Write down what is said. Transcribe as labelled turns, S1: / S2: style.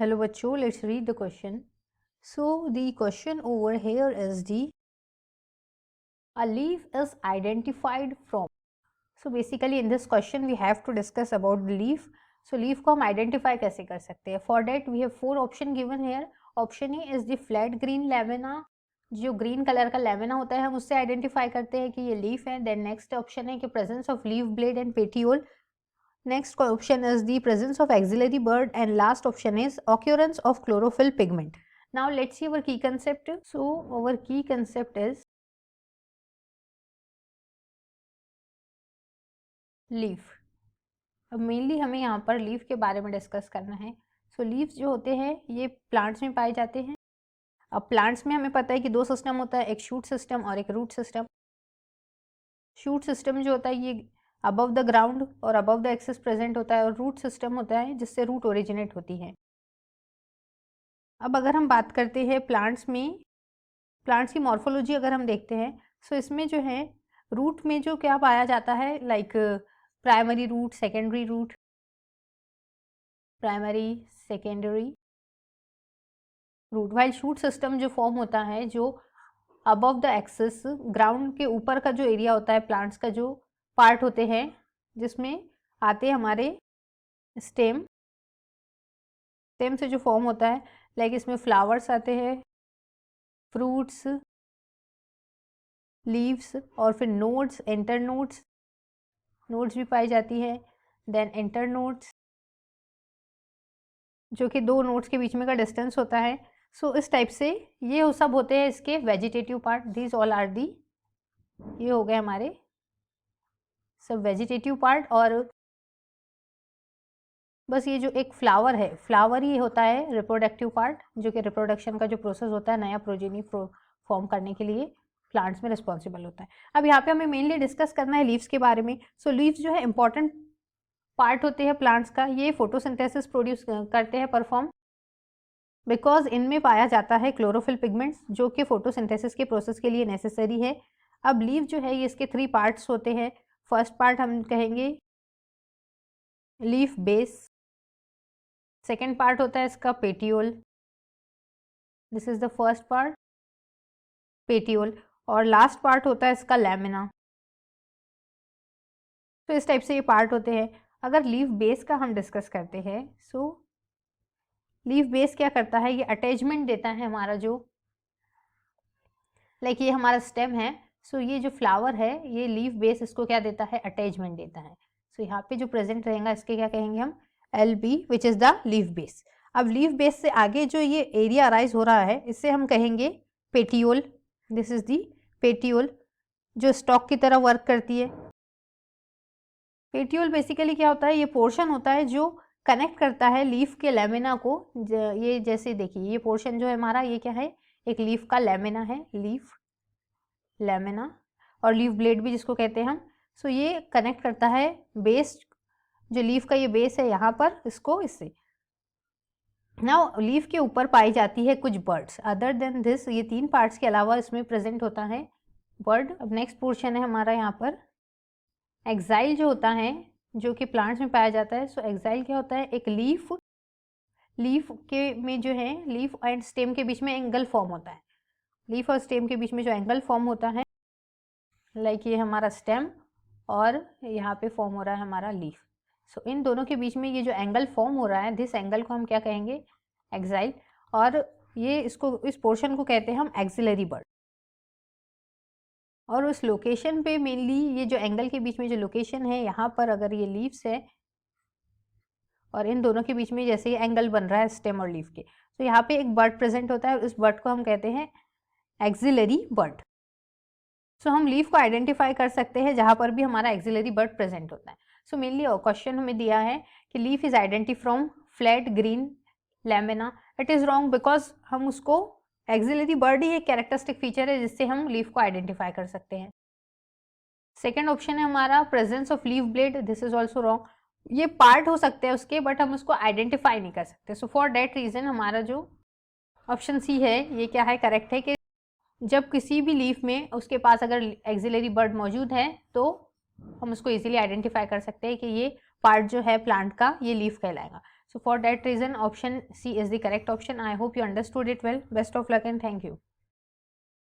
S1: Hello बच्चों, let's read the question. So the question over here is a leaf is identified from. So basically in this question we have to discuss about the leaf. So leaf को हम identify कैसे कर सकते हैं? For that we have 4 option given here. Option A is the flat green lamina. जो green color का lamina होता है हम उससे identify करते हैं कि ये leaf है. Then next option है कि presence of leaf blade and petiole. Next option is the presence of axillary bud, and last option is occurrence of chlorophyll pigment. Now let's see our key concept. So our key concept is leaf. अब mainly हमें यहाँ पर leaf के बारे में discuss करना है. सो leaves जो होते हैं ये प्लांट्स में पाए जाते हैं. अब प्लांट्स में हमें पता है कि 2 सिस्टम होता है, एक शूट सिस्टम और एक रूट सिस्टम. शूट सिस्टम जो होता है ये अबव द ग्राउंड और अबव द एक्सिस प्रेजेंट होता है, और रूट सिस्टम होता है जिससे रूट ओरिजिनेट होती है. अब अगर हम बात करते हैं प्लांट्स में, प्लांट्स की मॉर्फोलॉजी अगर हम देखते हैं, सो इसमें जो है रूट में जो क्या पाया जाता है, like primary root, secondary root, primary secondary root. While shoot system जो फॉर्म होता है जो अबव द एक्सिस ग्राउंड के ऊपर का जो एरिया होता है, प्लांट्स का जो पार्ट होते हैं जिसमें आते हैं हमारे स्टेम. स्टेम से जो फॉर्म होता है, लाइक इसमें फ्लावर्स आते हैं, फ्रूट्स, लीव्स और फिर नोड्स, इंटरनोड्स, नोड्स भी पाई जाती है. देन इंटरनोड्स जो कि 2 नोड्स के बीच में का डिस्टेंस होता है. सो इस टाइप से ये सब होते हैं इसके vegetative part. These all are the, ये हो गए हमारे सब वेजिटेटिव पार्ट. और बस ये जो एक फ्लावर है, फ्लावर ही होता है रिप्रोडक्टिव पार्ट, जो कि रिप्रोडक्शन का जो प्रोसेस होता है नया प्रोजेनी फॉर्म करने के लिए प्लांट्स में रिस्पॉन्सिबल होता है. अब यहाँ पे हमें मेनली डिस्कस करना है लीव्स के बारे में. सो लीव्स जो है इंपॉर्टेंट पार्ट होते हैं प्लांट्स का. ये फोटोसिंथेसिस प्रोड्यूस करते हैं, परफॉर्म, बिकॉज इनमें पाया जाता है क्लोरोफिल पिगमेंट्स जो कि फोटोसिंथेसिस के प्रोसेस के लिए नेसेसरी है. अब लीव जो है ये इसके 3 पार्ट्स होते हैं. फर्स्ट पार्ट हम कहेंगे लीफ बेस, सेकेंड पार्ट होता है इसका petiole, this is the first part, petiole, और लास्ट पार्ट होता है इसका लैमिना. तो इस टाइप से ये पार्ट होते हैं. अगर लीफ बेस का हम डिस्कस करते हैं, सो लीफ बेस क्या करता है, ये अटैचमेंट देता है हमारा जो, लाइक ये हमारा स्टेम है. सो ये जो फ्लावर है ये लीफ बेस इसको क्या देता है, अटैचमेंट देता है. सो यहाँ पे जो प्रेजेंट रहेगा इसके क्या कहेंगे हम, L B, which is the leaf base. अब लीफ बेस से आगे जो ये एरिया अराइज हो रहा है इससे हम कहेंगे petiole. This is the petiole जो स्टॉक की तरह वर्क करती है. पेटियोल बेसिकली क्या होता है, ये पोर्शन होता है जो कनेक्ट करता है लीफ के लेमिना को. ये जैसे देखिए ये पोर्शन जो है हमारा, ये क्या है, एक लीफ का लेमिना है, लीफ लेमिना, और लीफ ब्लेड भी जिसको कहते हैं हम. सो ये कनेक्ट करता है बेस, जो लीफ का ये बेस है यहाँ पर, इसको इससे. नाउ लीफ के ऊपर पाई जाती है कुछ बर्ड्स. अदर देन दिस, ये 3 पार्ट्स के अलावा इसमें प्रेजेंट होता है बर्ड. अब नेक्स्ट पोर्शन है हमारा यहाँ पर एक्साइल जो होता है, जो कि प्लांट्स में पाया जाता है. सो एक्साइल क्या होता है, एक लीफ के में जो है, लीफ एंड स्टेम के बीच में एंगल फॉर्म होता है. लीफ और स्टेम के बीच में जो एंगल फॉर्म होता है, लाइक ये हमारा स्टेम और यहाँ पे फॉर्म हो रहा है हमारा लीफ. सो इन दोनों के बीच में ये जो एंगल फॉर्म हो रहा है, दिस एंगल को हम क्या कहेंगे, एक्साइल. और ये इसको, इस पोर्शन को कहते हैं हम एक्सिलरी बर्ड. और उस लोकेशन पे मेनली ये जो एंगल के बीच में जो लोकेशन है, यहाँ पर अगर ये लीव्स है और इन दोनों के बीच में जैसे ये एंगल बन रहा है स्टेम और लीफ के, तो यहाँ पे एक बर्ड प्रेजेंट होता है और इस बर्ड को हम कहते हैं एक्सिलरी बर्ड. सो हम लीफ को आइडेंटिफाई कर सकते हैं जहाँ पर भी हमारा एक्सिलरी बर्ड प्रेजेंट होता है. सो मेनली क्वेश्चन हमें दिया है कि leaf is identity from flat green lamina. It is wrong, because हम उसको, एक्सिलरी बर्ड ही एक कैरेक्टरिस्टिक फीचर है जिससे हम लीफ को आइडेंटिफाई कर सकते हैं. सेकेंड ऑप्शन है हमारा presence of leaf blade. This is also wrong. ये पार्ट हो सकते हैं उसके, बट हम उसको आइडेंटिफाई नहीं कर सकते. सो फॉर दैट रीजन हमारा जो ऑप्शन सी है ये क्या है, करेक्ट है, कि जब किसी भी लीफ में उसके पास अगर एक्सिलरी बर्ड मौजूद है तो हम उसको इजीली आइडेंटिफाई कर सकते हैं कि ये पार्ट जो है प्लांट का, ये लीफ कहलाएगा. So for that reason option C is the correct option. I hope you understood it well. Best of luck and thank you.